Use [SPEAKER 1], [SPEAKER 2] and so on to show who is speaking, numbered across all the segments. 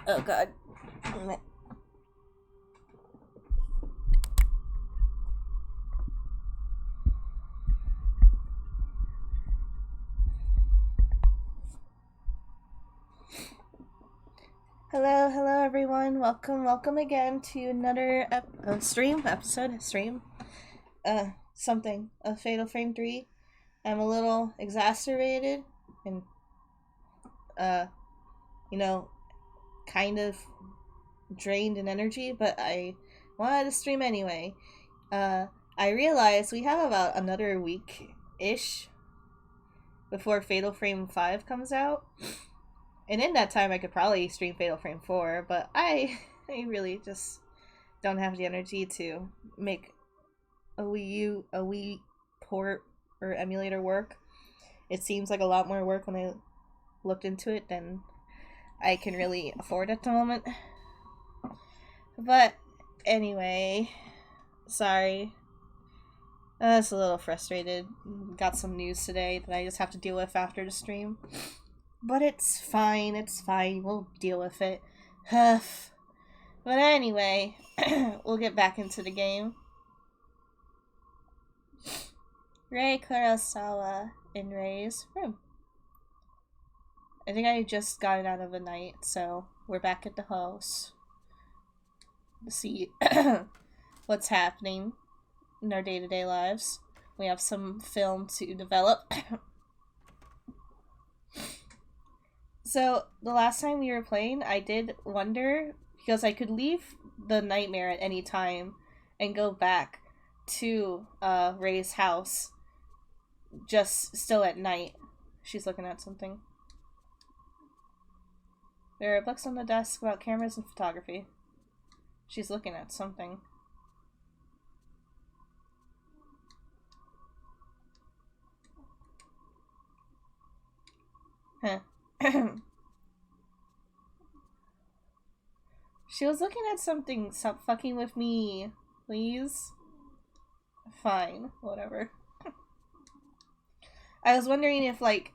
[SPEAKER 1] Oh god. Hello everyone. Welcome again to another stream, something of Fatal Frame 3. I'm a little exacerbated and, uh, you know, kind of drained in energy, but I wanted to stream anyway. Uh, I realized we have about another week-ish before Fatal Frame 5 comes out. And in that time, I could probably stream Fatal Frame 4, but I really just don't have the energy to make a Wii port or emulator work. It seems like a lot more work when I looked into it than I can really afford at the moment. But anyway, sorry. I was a little frustrated. Got some news today that I just have to deal with after the stream. But it's fine, we'll deal with it. Huff. But anyway, we'll get back into the game. Rei Kurosawa in Rei's room. I think I just got it out of the night, so we're back at the house to see what's happening in our day-to-day lives. We have some film to develop. So, the last time we were playing, I did wonder, because I could leave the nightmare at any time and go back to Rei's house, just still at night. She's looking at something. There are books on the desk about cameras and photography. She's looking at something. Huh. She was looking at something. Stop fucking with me, please. Fine, whatever. I was wondering if, like,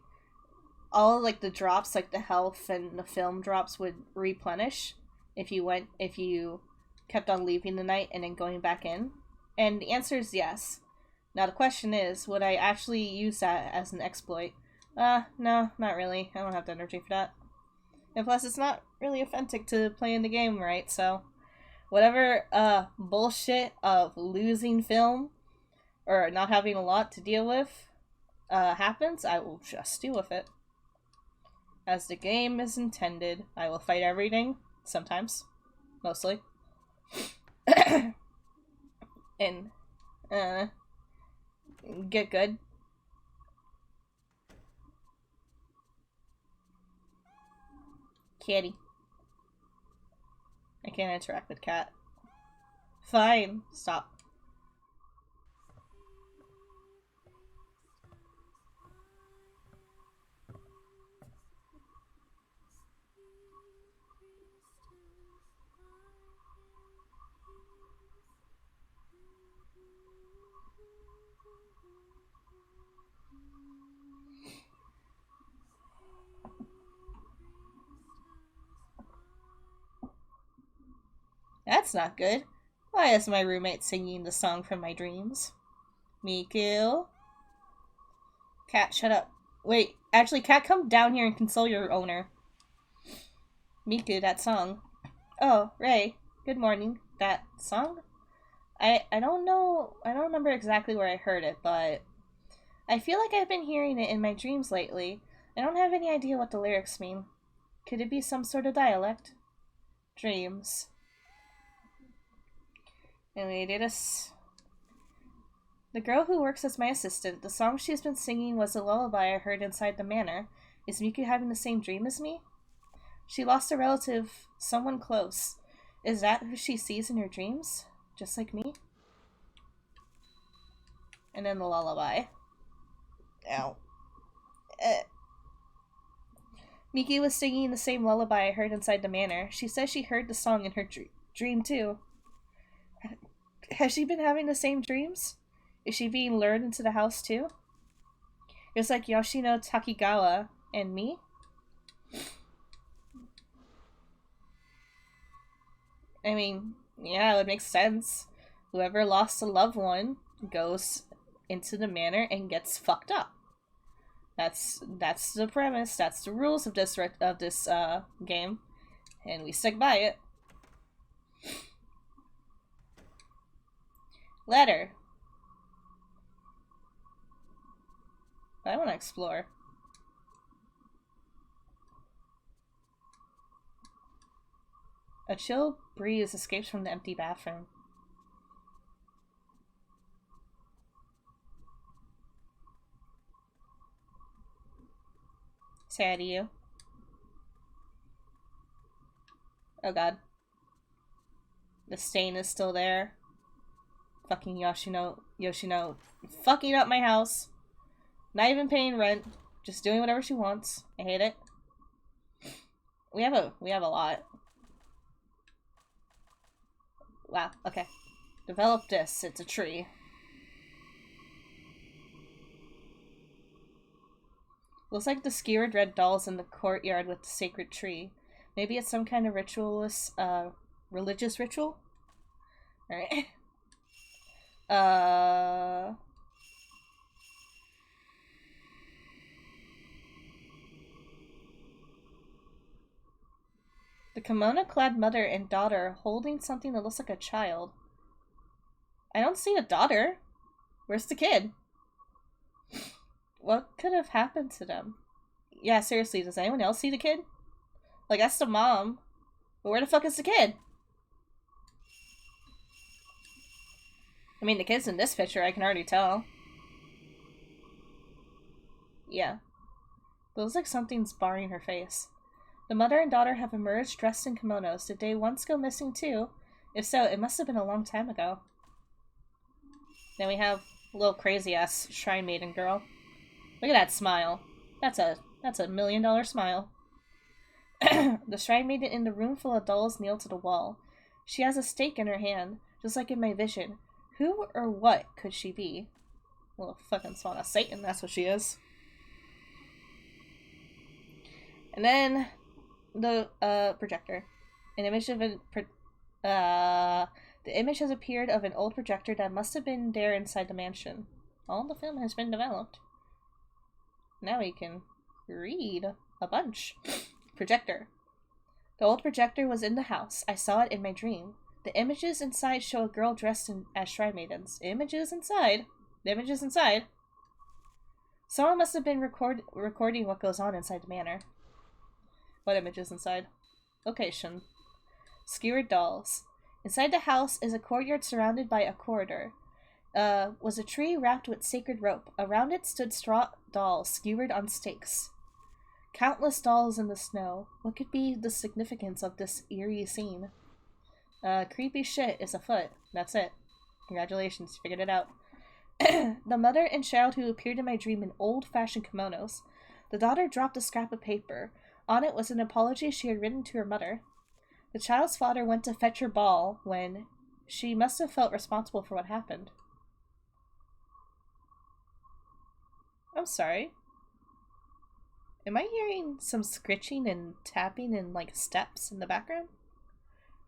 [SPEAKER 1] all, like, the drops, like, the health and the film drops would replenish if you kept on leaving the night and then going back in. And the answer is yes. Now the question is, would I actually use that as an exploit? No, not really. I don't have the energy for that. And plus, it's not really authentic to playing the game right, so whatever bullshit of losing film or not having a lot to deal with happens, I will just deal with it. As the game is intended, I will fight everything, sometimes, mostly. And get good. Kitty. I can't interact with cat. Fine. Stop. That's not good. Why is my roommate singing the song from my dreams? Miku? Cat, shut up. Wait, actually, Cat, come down here and console your owner. Miku, that song. Oh, Rei. Good morning. That song? I don't know. I don't remember exactly where I heard it, but I feel like I've been hearing it in my dreams lately. I don't have any idea what the lyrics mean. Could it be some sort of dialect? Dreams. Anyway, did us. The girl who works as my assistant, the song she's been singing was a lullaby I heard inside the manor. Is Miku having the same dream as me? She lost a relative, someone close. Is that who she sees in her dreams? Just like me? And then the lullaby. Ow. Miki was singing the same lullaby I heard inside the manor. She says she heard the song in her dream too. Has she been having the same dreams? Is she being lured into the house too? It's like Yoshino Takigawa and me? I mean, yeah, it would make sense. Whoever lost a loved one goes into the manor and gets fucked up. That's the premise. That's the rules of this game, and we stick by it. Letter. I want to explore. A chill breeze escapes from the empty bathroom. Say hi to you. Oh god. The stain is still there. Fucking Yoshino. Fucking up my house. Not even paying rent. Just doing whatever she wants. I hate it. We have a lot. Wow, okay. Develop this. It's a tree. Looks like the skewered red dolls in the courtyard with the sacred tree. Maybe it's some kind of ritualist, religious ritual? Alright. The kimono-clad mother and daughter holding something that looks like a child. I don't see a daughter. Where's the kid? What could have happened to them? Yeah, seriously, does anyone else see the kid? Like, that's the mom. But where the fuck is the kid? I mean, the kid's in this picture, I can already tell. Yeah. But it looks like something's barring her face. The mother and daughter have emerged dressed in kimonos. Did they once go missing too? If so, it must have been a long time ago. Then we have a little crazy-ass shrine maiden girl. Look at that smile. That's a $1 million smile. The shrine maiden in the room full of dolls nailed to the wall. She has a stake in her hand, just like in my vision. Who or what could she be? Well, fucking spawn of Satan, that's what she is. And then the projector. An image of the image has appeared of an old projector that must have been there inside the mansion. All the film has been developed. Now we can read a bunch. Projector. The old projector was in the house. I saw it in my dream. The images inside show a girl dressed as shrine maidens. Images inside. The images inside. Someone must have been recording what goes on inside the manor. What images inside? Location. Skewered dolls. Inside the house is a courtyard surrounded by a corridor. Was a tree wrapped with sacred rope. Around it stood straw dolls skewered on stakes. Countless dolls in the snow. What could be the significance of this eerie scene? Creepy shit is afoot. That's it. Congratulations, you figured it out. The mother and child who appeared in my dream in old-fashioned kimonos. The daughter dropped a scrap of paper. On it was an apology she had written to her mother. The child's father went to fetch her ball when she must have felt responsible for what happened. I'm sorry. Am I hearing some scritching and tapping and, like, steps in the background?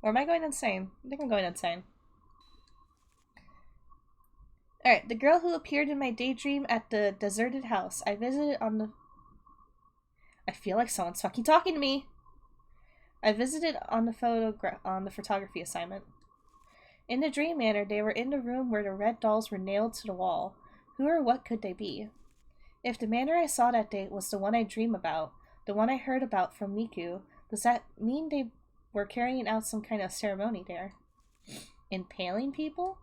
[SPEAKER 1] Or am I going insane? I think I'm going insane. Alright, the girl who appeared in my daydream at the deserted house. I visited on the... I feel like someone's fucking talking to me! I visited on the photography assignment. In the dream manor, they were in the room where the red dolls were nailed to the wall. Who or what could they be? If the manor I saw that day was the one I dream about, the one I heard about from Miku, does that mean they were carrying out some kind of ceremony there? Impaling people?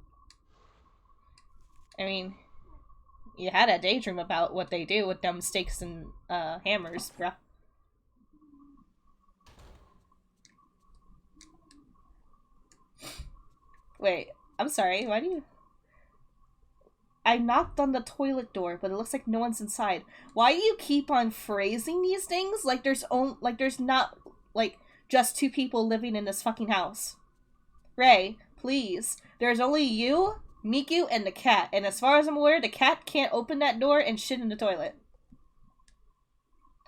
[SPEAKER 1] I mean, you had a daydream about what they do with them stakes and hammers, bruh. Wait, I'm sorry, why do you... I knocked on the toilet door, but it looks like no one's inside. Why do you keep on phrasing these things like there's not, like, just two people living in this fucking house? Ray, please. There's only you, Miku, and the cat. And as far as I'm aware, the cat can't open that door and shit in the toilet.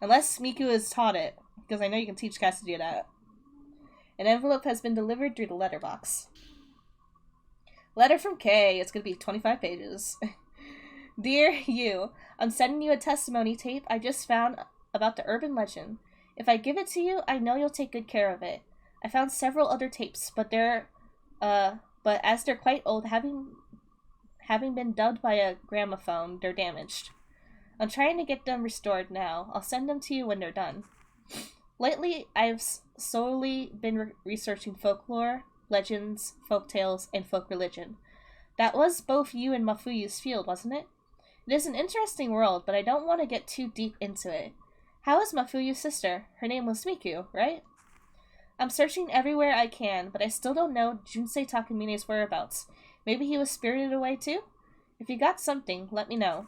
[SPEAKER 1] Unless Miku has taught it. Because I know you can teach cats to do that. An envelope has been delivered through the letterbox. Letter from Kay. It's gonna be 25 pages. Dear you, I'm sending you a testimony tape I just found about the urban legend. If I give it to you, I know you'll take good care of it. I found several other tapes, but as they're quite old, having been dubbed by a gramophone, they're damaged. I'm trying to get them restored now. I'll send them to you when they're done. Lately, I've solely been researching folklore, legends, folk tales, and folk religion. That was both you and Mafuyu's field, wasn't it? It is an interesting world, but I don't want to get too deep into it. How is Mafuyu's sister? Her name was Miku, right? I'm searching everywhere I can, but I still don't know Junsei Takamine's whereabouts. Maybe he was spirited away too? If you got something, let me know.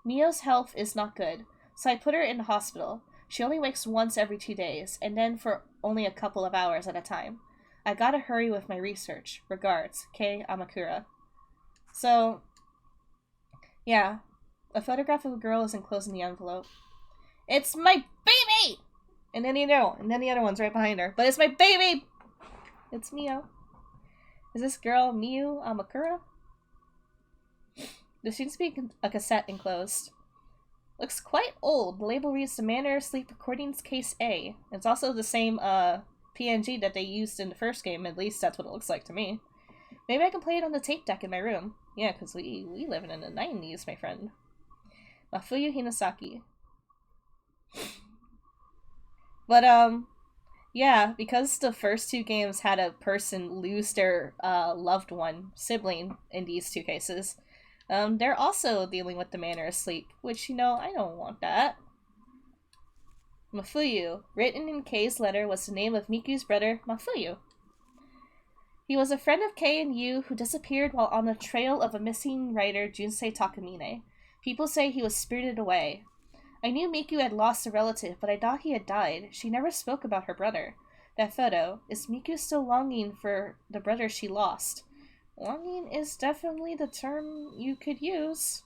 [SPEAKER 1] Mio's health is not good, so I put her in the hospital. She only wakes once every 2 days, and then for only a couple of hours at a time. I gotta hurry with my research. Regards, Kei Amakura. So, yeah, a photograph of a girl is enclosed in the envelope. It's my baby! And then the other one's right behind her. But it's my baby! It's Mio. Is this girl Miyu Amakura? There seems to be a cassette enclosed. Looks quite old. The label reads The Manner of Sleep Recordings Case A. It's also the same PNG that they used in the first game. At least that's what it looks like to me. Maybe I can play it on the tape deck in my room. Yeah, because we live in the 90s, my friend. Mafuyu Hinasaki. But, yeah, because the first two games had a person lose their loved one, sibling, in these two cases, they're also dealing with the manner of sleep, which, I don't want that. Mafuyu. Written in Kei's letter was the name of Miku's brother, Mafuyu. He was a friend of Kei and Yu who disappeared while on the trail of a missing writer, Junsei Takamine. People say he was spirited away. I knew Miku had lost a relative, but I thought he had died. She never spoke about her brother. That photo. Is Miku still longing for the brother she lost? Longing is definitely the term you could use.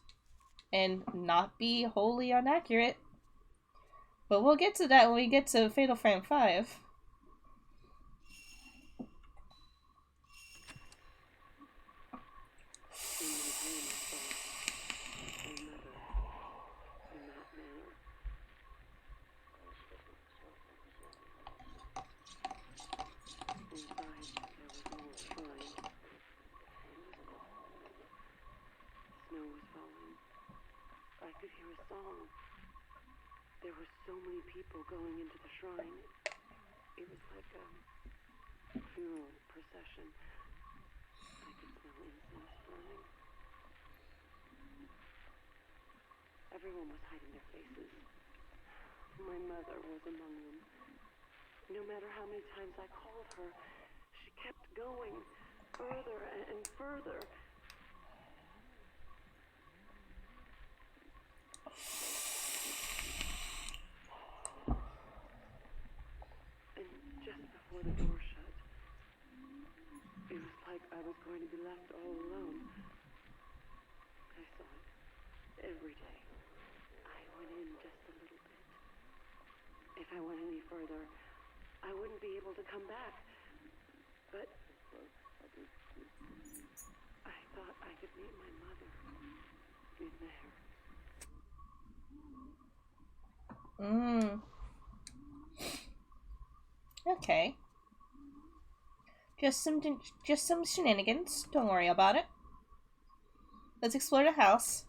[SPEAKER 1] And not be wholly inaccurate. But we'll get to that when we get to Fatal Frame 5.
[SPEAKER 2] There were so many people going into the shrine. It was like a funeral procession. I could smell incense burning. Everyone was hiding their faces. My mother was among them. No matter how many times I called her, she kept going further and further. Before the door shut, it was like I was going to be left all alone. I saw it every day. I went in just a little bit. If I went any further, I wouldn't be able to come back. But I thought I could meet my mother in there.
[SPEAKER 1] Okay. Just some shenanigans. Don't worry about it. Let's explore the house.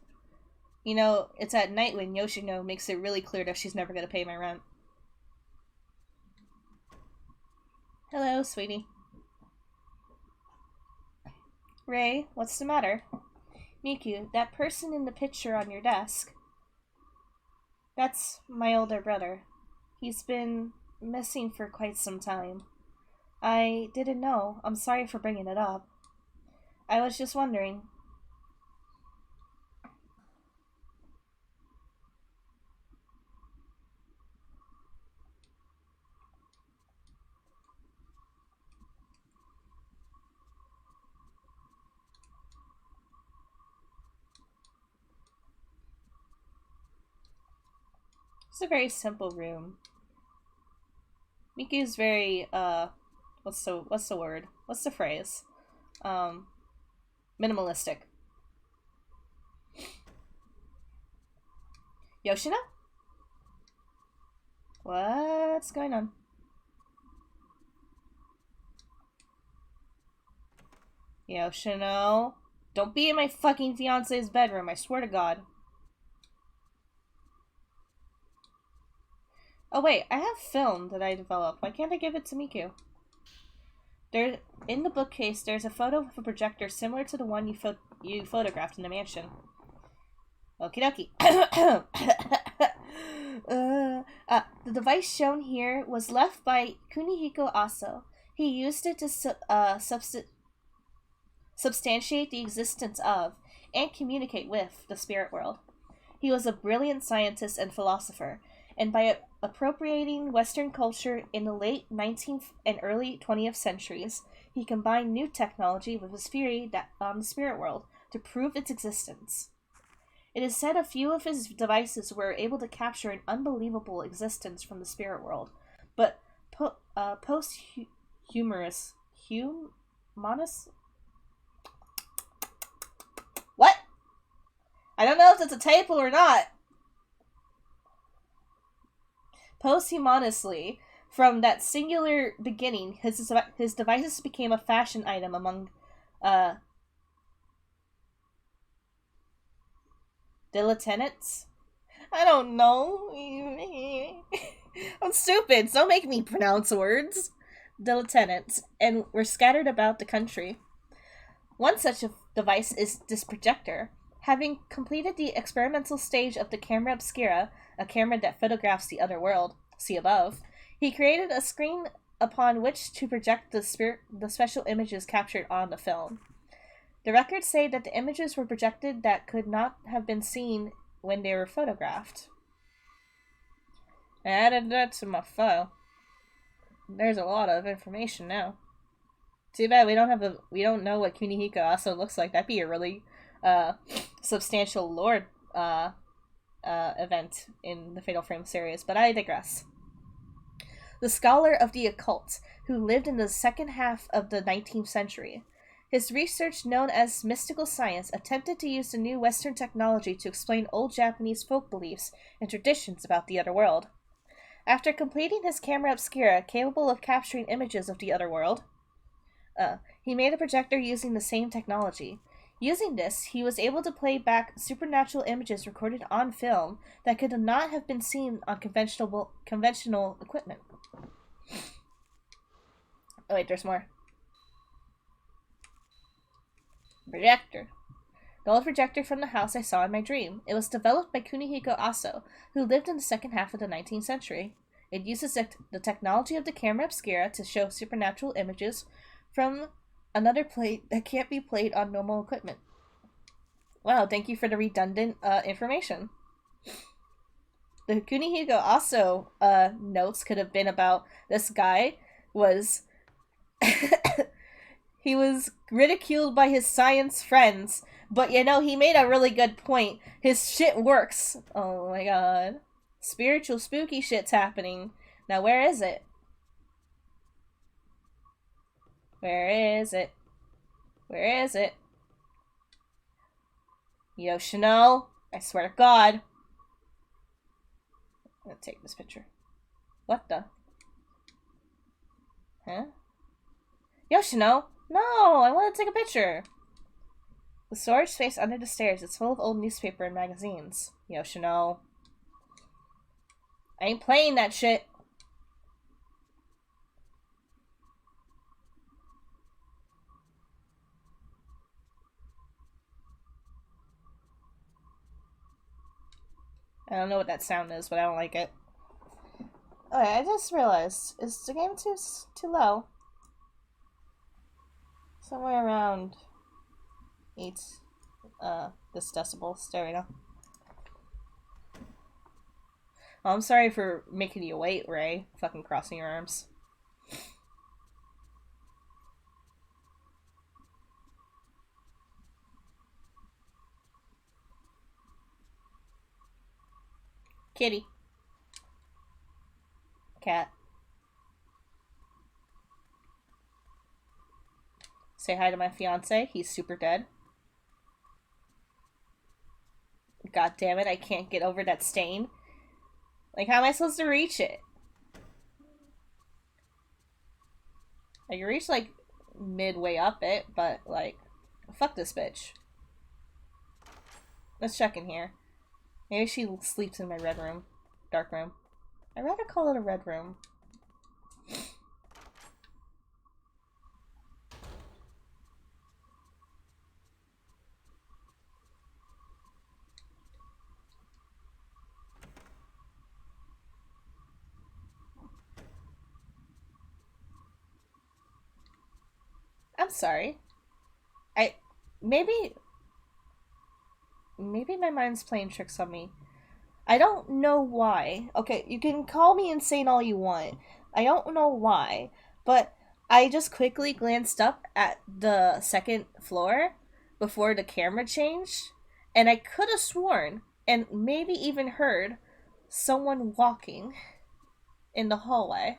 [SPEAKER 1] It's at night when Yoshino makes it really clear that she's never gonna pay my rent. Hello, sweetie. Ray, what's the matter? Miku, that person in the picture on your desk. That's my older brother. He's been missing for quite some time. I didn't know. I'm sorry for bringing it up. I was just wondering. It's a very simple room. Miku's very, what's the word? What's the phrase? Minimalistic. Yoshino? What's going on? Yoshino? Don't be in my fucking fiance's bedroom, I swear to God. Oh wait, I have film that I developed. Why can't I give it to Miku? There, in the bookcase, there's a photo of a projector similar to the one you photographed in the mansion. Okie dokie. The device shown here was left by Kunihiko Aso. He used it to substantiate the existence of and communicate with the spirit world. He was a brilliant scientist and philosopher, and by appropriating Western culture in the late 19th and early 20th centuries, he combined new technology with his theory on the spirit world to prove its existence. It is said a few of his devices were able to capture an unbelievable existence from the spirit world, but humanus? What? I don't know if that's a typo or not. Posthumously, from that singular beginning, his devices became a fashion item among dilettantes. I don't know. I'm stupid. Don't make me pronounce words. Dilettantes, and were scattered about the country. One such a device is this projector. Having completed the experimental stage of the camera obscura, a camera that photographs the other world, see above, he created a screen upon which to project the special images captured on the film. The records say that the images were projected that could not have been seen when they were photographed. I added that to my file. There's a lot of information now. Too bad we don't know what Kunihiko also looks like. That'd be a really substantial lore event in the Fatal Frame series, but I digress. The scholar of the occult, who lived in the second half of the 19th century. His research, known as mystical science, attempted to use the new Western technology to explain old Japanese folk beliefs and traditions about the other world. After completing his camera obscura, capable of capturing images of the other world, he made a projector using the same technology. Using this, he was able to play back supernatural images recorded on film that could not have been seen on conventional equipment. Oh wait, there's more. Projector. The old projector from the house I saw in my dream. It was developed by Kunihiko Aso, who lived in the second half of the 19th century. It uses the technology of the camera obscura to show supernatural images from another plate that can't be played on normal equipment. Wow, thank you for the redundant information. The Kunihiko Aso notes could have been about this guy was he was ridiculed by his science friends, but you know, he made a really good point. His shit works. Oh my god. Spiritual spooky shit's happening. Now where is it? Where is it? Where is it? Yoshino, I swear to God. I'm gonna take this picture. What the? Huh? Yoshino! No! I want to take a picture! The storage space under the stairs is full of old newspaper and magazines. Yoshino. I ain't playing that shit. I don't know what that sound is, but I don't like it. Okay, I just realized, is the game too low? Somewhere around 8 this decibels. There we go. Oh, I'm sorry for making you wait, Ray. Fucking crossing your arms. Kitty. Cat. Say hi to my fiance. He's super dead. God damn it, I can't get over that stain. Like, how am I supposed to reach it? I can reach, like, midway up it, but, like, fuck this bitch. Let's check in here. Maybe she sleeps in my red room. Dark room. I'd rather call it a red room. I'm sorry. Maybe my mind's playing tricks on me. I don't know why. Okay, you can call me insane all you want. I don't know why, but I just quickly glanced up at the second floor before the camera changed, and I could have sworn, and maybe even heard, someone walking in the hallway.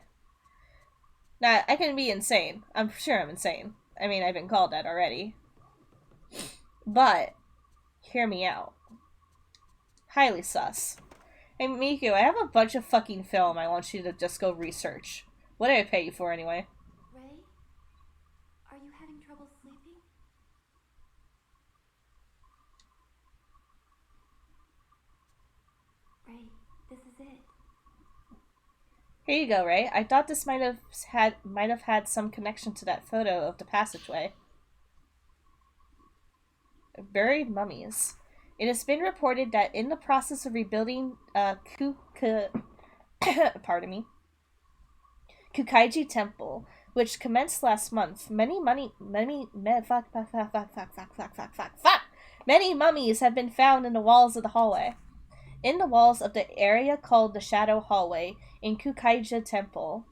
[SPEAKER 1] Now, I can be insane. I'm sure I'm insane. I mean, I've been called that already. But, hear me out. Highly sus. Hey, Miku, I have a bunch of fucking film I want you to just go research. What did I pay you for anyway?
[SPEAKER 3] Ray? Are you having trouble sleeping? Ray, this is it.
[SPEAKER 1] Here you go, Ray. I thought this might have had some connection to that photo of the passageway. Buried mummies. It has been reported that in the process of rebuilding pardon me, Kukaiji Temple, which commenced last month, many mummies have been found in the walls of the hallway. In the walls of the area called the Shadow Hallway in Kukaiji Temple,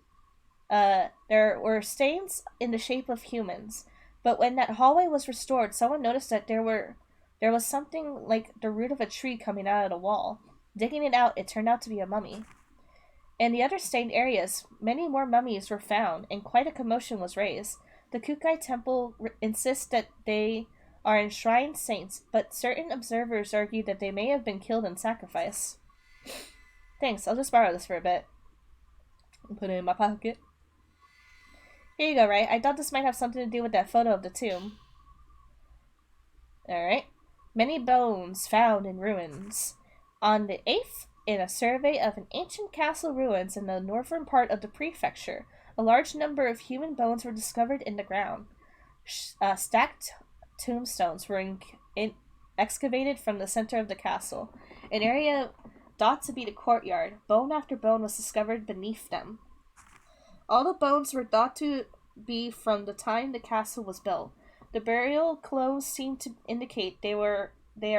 [SPEAKER 1] there were stains in the shape of humans. But when that hallway was restored, someone noticed that there was something like the root of a tree coming out of the wall. Digging it out, it turned out to be a mummy. In the other stained areas, many more mummies were found, and quite a commotion was raised. The Kukai Temple insists that they are enshrined saints, but certain observers argue that they may have been killed in sacrifice. Thanks, I'll just borrow this for a bit. And put it in my pocket. Here you go, Ray. I thought this might have something to do with that photo of the tomb. Alright. Many bones found in ruins. On the 8th, in a survey of an ancient castle ruins in the northern part of the prefecture, a large number of human bones were discovered in the ground. Stacked tombstones were excavated from the center of the castle. An area thought to be the courtyard, bone after bone was discovered beneath them. All the bones were thought to be from the time the castle was built. The burial clothes seem to indicate they are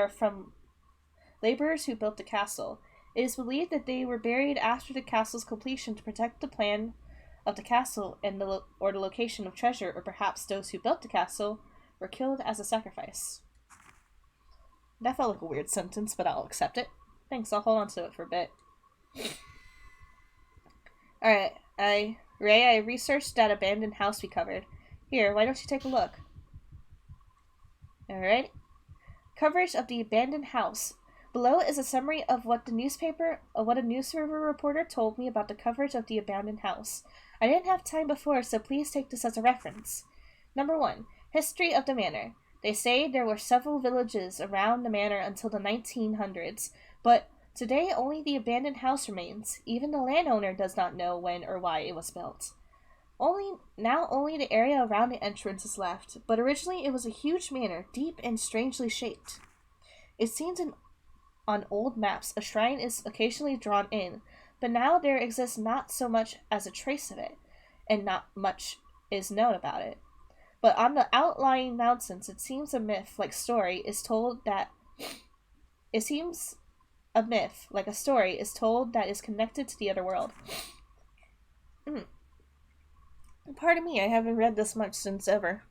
[SPEAKER 1] from laborers who built the castle. It is believed that they were buried after the castle's completion to protect the plan of the castle and the location of treasure, or perhaps those who built the castle were killed as a sacrifice. That felt like a weird sentence, but I'll accept it. Thanks, I'll hold on to it for a bit. Alright, Ray, I researched that abandoned house we covered. Here, why don't you take a look? Alright. Coverage of the abandoned house. Below is a summary of what a newspaper reporter told me about the coverage of the abandoned house. I didn't have time before, so please take this as a reference. Number 1. History of the manor. They say there were several villages around the manor until the 1900s, but today only the abandoned house remains. Even the landowner does not know when or why it was built. Only the area around the entrance is left, but originally it was a huge manor, deep and strangely shaped. It seems on old maps a shrine is occasionally drawn in, but now there exists not so much as a trace of it, and not much is known about it. But on the outlying mountains, it seems a myth, like a story, is told that is connected to the other world. Pardon me, I haven't read this much since ever.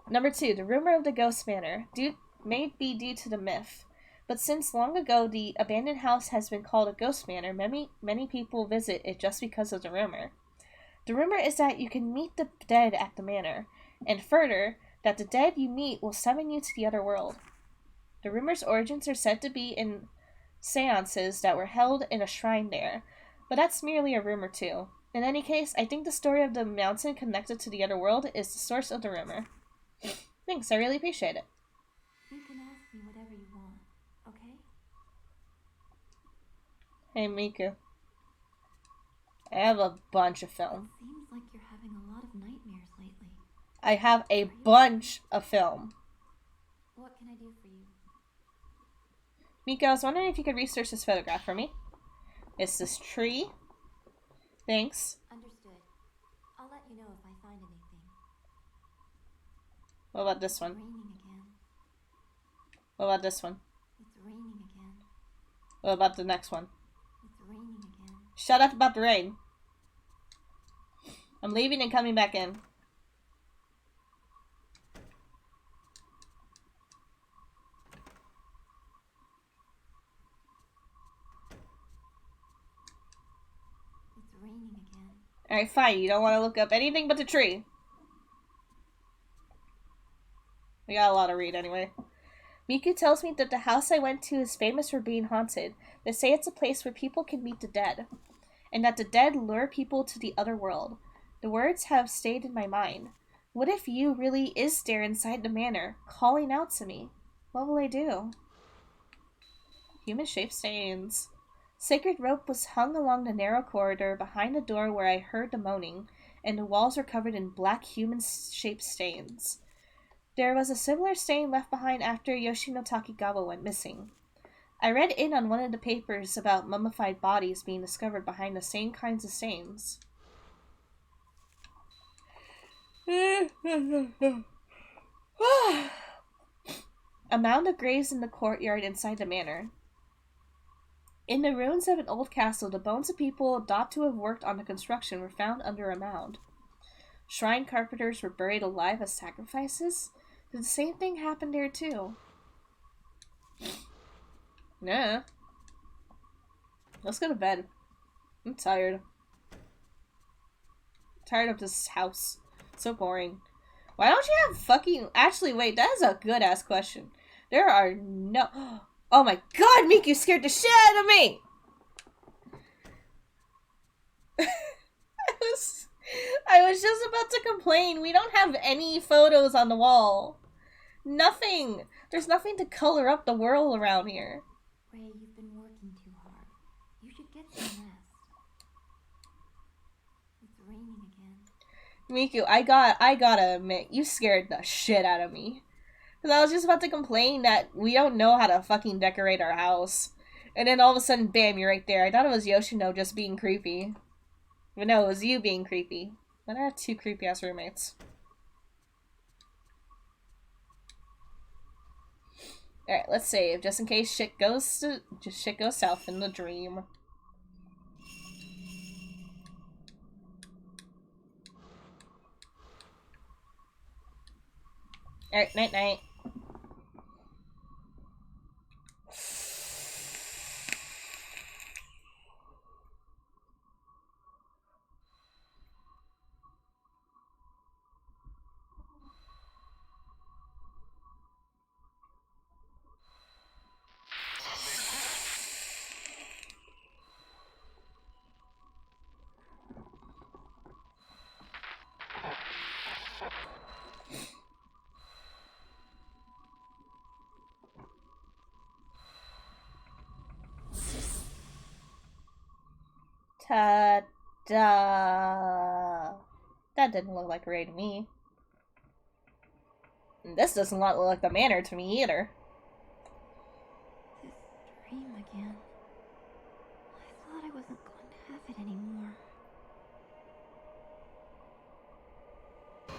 [SPEAKER 1] Number 2, the rumor of the ghost manor may be due to the myth, but since long ago the abandoned house has been called a ghost manor, many people visit it just because of the rumor. The rumor is that you can meet the dead at the manor. and further, that the dead you meet will summon you to the other world. The rumor's origins are said to be in seances that were held in a shrine there, but that's merely a rumor too. In any case, I think the story of the mountain connected to the other world is the source of the rumor. Thanks, I really appreciate it.
[SPEAKER 3] You can ask me whatever you want, okay?
[SPEAKER 1] Hey, Miku. I have a bunch of film.
[SPEAKER 3] Seems like you're having a lot of nightmares lately.
[SPEAKER 1] I have a bunch of film.
[SPEAKER 3] What can I do for you?
[SPEAKER 1] Miku, I was wondering if you could research this photograph for me. It's this tree. Thanks.
[SPEAKER 3] Understood. I'll let you know if I find anything.
[SPEAKER 1] What about this
[SPEAKER 3] It's
[SPEAKER 1] one?
[SPEAKER 3] raining again.
[SPEAKER 1] What about this one?
[SPEAKER 3] It's raining again.
[SPEAKER 1] What about the next one?
[SPEAKER 3] It's raining again.
[SPEAKER 1] Shut up about the rain. I'm leaving and coming back in.
[SPEAKER 3] It's raining again.
[SPEAKER 1] Alright, fine. You don't want to look up anything but the tree. We got a lot to read anyway. Miku tells me that the house I went to is famous for being haunted. They say it's a place where people can meet the dead, and that the dead lure people to the other world. The words have stayed in my mind. What if you really is there inside the manor, calling out to me? What will I do? Human shape stains. Sacred rope was hung along the narrow corridor behind the door where I heard the moaning, and the walls were covered in black human-shaped stains. There was a similar stain left behind after Yoshino Takigawa went missing. I read in on one of the papers about mummified bodies being discovered behind the same kinds of stains. A mound of graves in the courtyard inside the manor. In the ruins of an old castle, the bones of people thought to have worked on the construction were found under a mound. Shrine carpenters were buried alive as sacrifices? Did the same thing happen there too? Nah. Let's go to bed. I'm tired. Tired of this house. So boring. Why don't you have fucking... Actually, wait, that is a good-ass question. There are no... Oh my god, Miku scared the shit out of me! I was just about to complain. We don't have any photos on the wall. Nothing. There's nothing to color up the world around here.
[SPEAKER 3] Ray, you've been working too hard. You should get some rest. It's raining again.
[SPEAKER 1] Miku, I gotta admit, you scared the shit out of me. Because I was just about to complain that we don't know how to fucking decorate our house. And then all of a sudden, bam, you're right there. I thought it was Yoshino just being creepy. But no, it was you being creepy. But I have two creepy-ass roommates. Alright, let's save, just in case shit goes south in the dream. Alright, night-night. Ta-da! That didn't look like Ray to me. And this doesn't look like the manor to me either.
[SPEAKER 3] This dream again. I thought I wasn't going to have it anymore.
[SPEAKER 2] Don't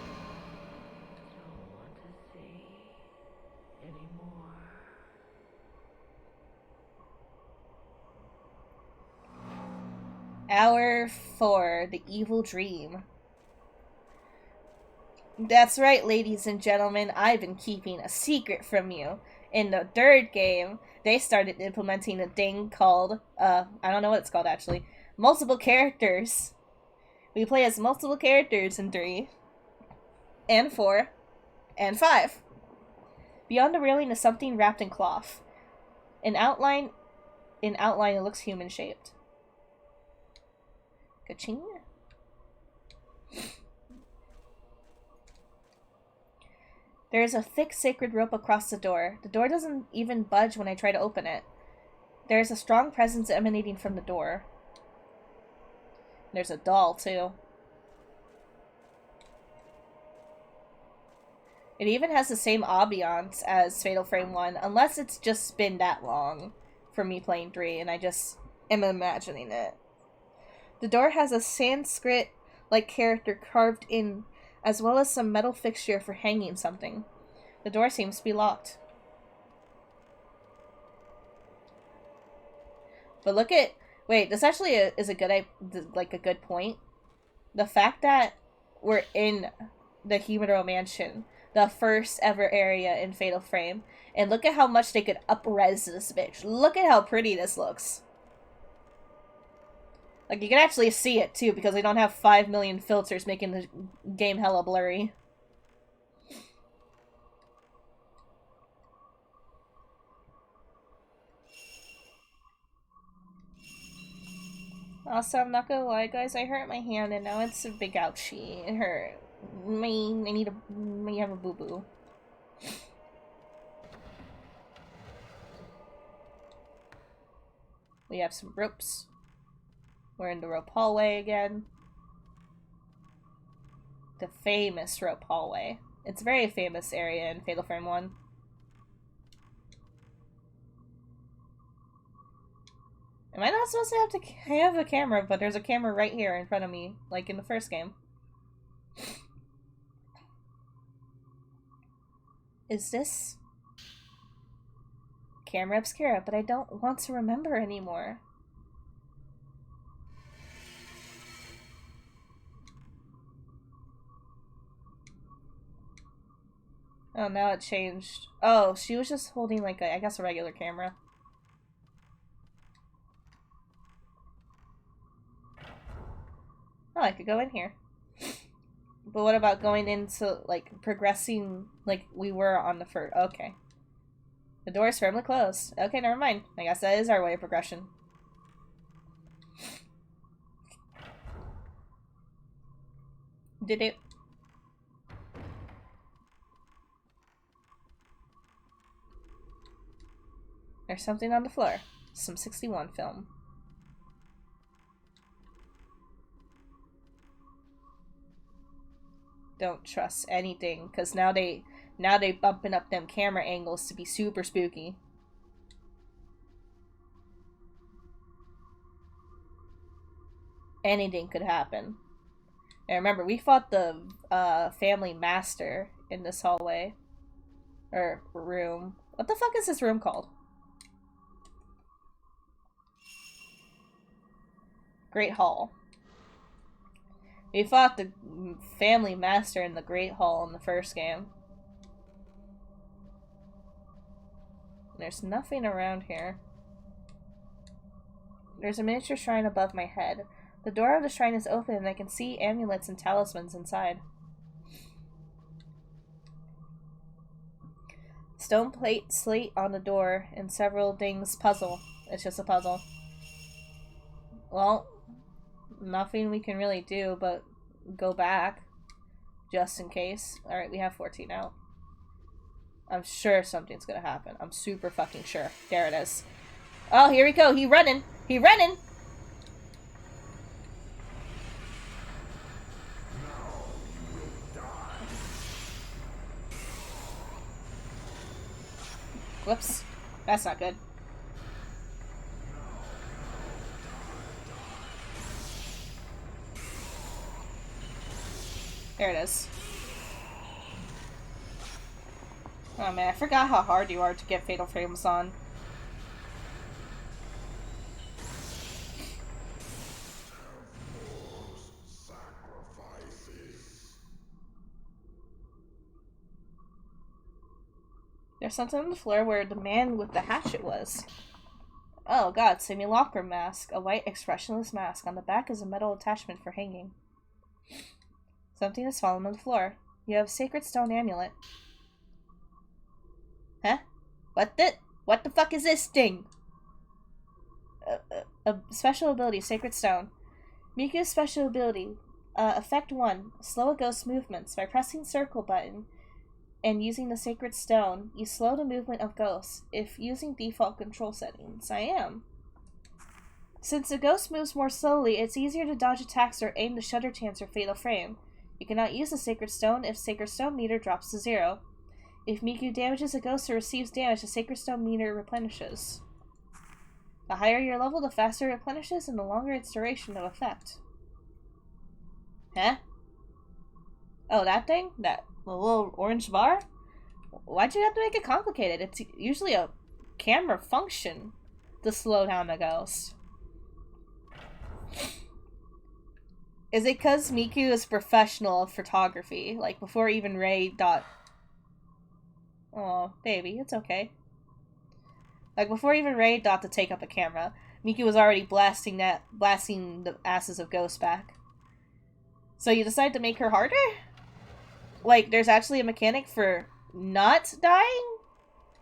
[SPEAKER 2] want to see anymore.
[SPEAKER 1] Hour 4, The Evil Dream. That's right, ladies and gentlemen, I've been keeping a secret from you. In the third game, they started implementing a thing called, I don't know what it's called actually, multiple characters. We play as multiple characters in 3. and 4, and 5. Beyond the railing is something wrapped in cloth. In outline, it looks human-shaped. Ka-ching. There is a thick sacred rope across the door. The door doesn't even budge when I try to open it. There is a strong presence emanating from the door. There's a doll, too. It even has the same ambiance as Fatal Frame 1, unless it's just been that long for me playing 3, and I just am imagining it. The door has a Sanskrit-like character carved in, as well as some metal fixture for hanging something. The door seems to be locked. But look at... Wait, this actually is a good point. The fact that we're in the Humidor Mansion, the first ever area in Fatal Frame, and look at how much they could up-res this bitch. Look at how pretty this looks. Like, you can actually see it, too, because they don't have 5 million filters making the game hella blurry. Also, I'm not gonna lie, guys, I hurt my hand and now it's a big ouchie. It hurt. I have a boo-boo. We have some ropes. We're in the rope hallway again. The famous rope hallway. It's a very famous area in Fatal Frame 1. Am I not supposed to have to have a camera, but there's a camera right here in front of me, like in the first game. Is this camera obscura, but I don't want to remember anymore. Oh, now it changed. Oh, she was just holding like I guess a regular camera. Oh, I could go in here. But what about going into, like, progressing like we were on the first... Okay. The door is firmly closed. Okay, never mind. I guess that is our way of progression. Did it... There's something on the floor. Some 61 film. Don't trust anything, because now they bumping up them camera angles to be super spooky. Anything could happen. And remember, we fought the family master in this hallway. Or room. What the fuck is this room called? Great Hall. We fought the family master in the Great Hall in the first game. There's nothing around here. There's a miniature shrine above my head. The door of the shrine is open and I can see amulets and talismans inside. Stone plate slate on the door and several things puzzle. It's just a puzzle. Well, nothing we can really do but go back just in case. Alright, we have 14 out. I'm sure something's gonna happen. I'm super fucking sure. There it is. Oh, here we go. He running. He running. Whoops. That's not good. There it is. Oh man, I forgot how hard you are to get Fatal Frames on. There's something on the floor where the man with the hatchet was. Oh god, simulacrum mask. A white expressionless mask. On the back is a metal attachment for hanging. Something has fallen on the floor. You have Sacred Stone Amulet. Huh? What the fuck is this thing? A special ability, Sacred Stone. Miku's special ability. Effect 1. Slow a ghost's movements. By pressing circle button and using the Sacred Stone, you slow the movement of ghosts. If using default control settings. I am. Since the ghost moves more slowly, it's easier to dodge attacks or aim the Shutter Chance or Fatal Frame. You cannot use the Sacred Stone if Sacred Stone meter drops to 0. If Miku damages a ghost or receives damage, the Sacred Stone meter replenishes. The higher your level, the faster it replenishes and the longer its duration of effect. Huh? Oh, that thing? That little orange bar? Why'd you have to make it complicated? It's usually a camera function to slow down the ghost. Is it because Miku is professional of photography? Like, before even Ray dot... Oh, baby, it's okay. Like, before even Ray thought to take up a camera, Miku was already blasting the asses of ghosts back. So you decide to make her harder? Like, there's actually a mechanic for not dying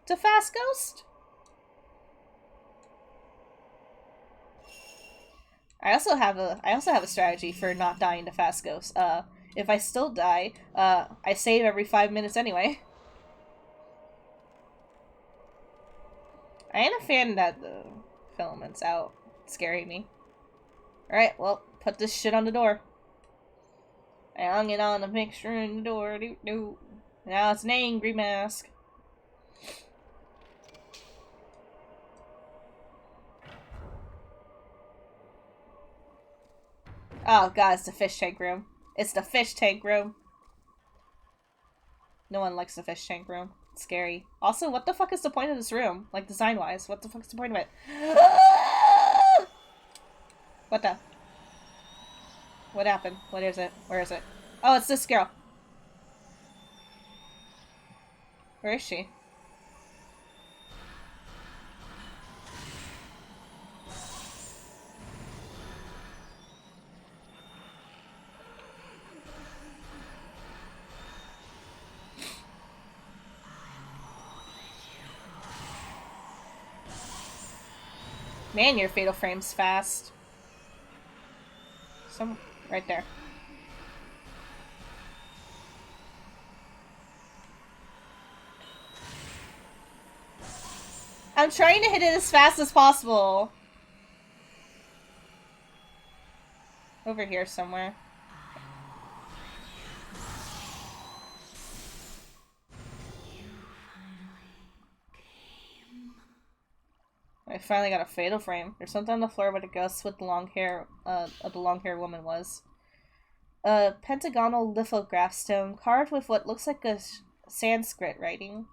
[SPEAKER 1] to fast ghost? I also have a strategy for not dying to fast ghosts. If I still die, I save every 5 minutes anyway. I ain't a fan that the filament's out. It's scaring me. Alright, well, put this shit on the door. I hung it on the picture in the door. Now it's an angry mask. Oh god, it's the fish tank room. It's the fish tank room. No one likes the fish tank room. It's scary. Also, what the fuck is the point of this room? Like, design-wise, what the fuck is the point of it? What the? What happened? What is it? Where is it? Oh, it's this girl. Where is she? Man, your Fatal Frame's fast. Some... right there. I'm trying to hit it as fast as possible. Over here somewhere. I finally got a Fatal Frame. There's something on the floor where the ghost with the long hair, the long hair woman was. A pentagonal lithograph stone carved with what looks like a Sanskrit writing.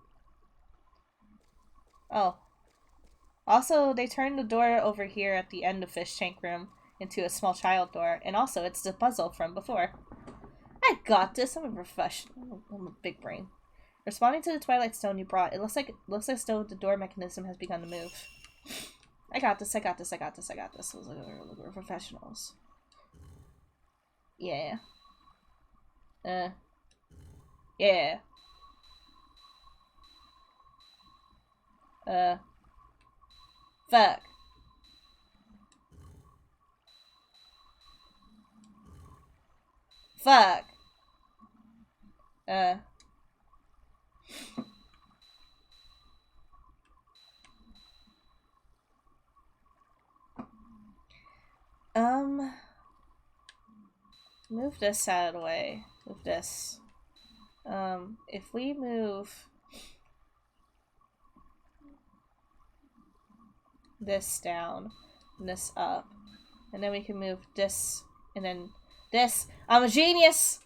[SPEAKER 1] Oh. Also, they turned the door over here at the end of Fish Tank Room into a small child door, and also it's the puzzle from before. I got this. I'm a professional. I'm a big brain. Responding to the Twilight Stone you brought, it looks as though the door mechanism has begun to move. I got this. We're professionals. Yeah. Yeah. Fuck. Fuck. Move this out of the way. Move this. If we move this down and this up, and then we can move this and then this. I'm a genius!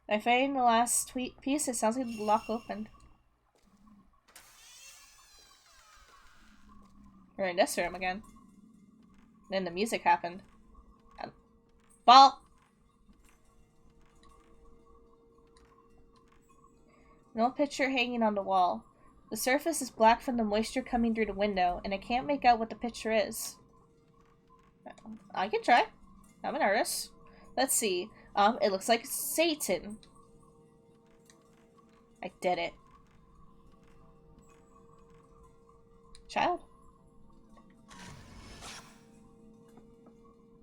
[SPEAKER 1] I find the last piece. It sounds like the lock opened. We're in this room again. Then the music happened. Ball! An old picture hanging on the wall. The surface is black from the moisture coming through the window, and I can't make out what the picture is. I can try. I'm an artist. Let's see. It looks like Satan. I did it. Child.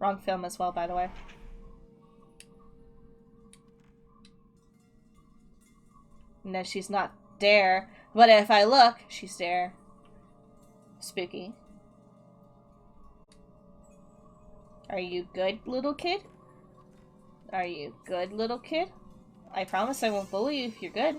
[SPEAKER 1] Wrong film as well, by the way. No, she's not there. But if I look, she's there. Spooky. Are you good, little kid? Are you good, little kid? I promise I won't bully you if you're good.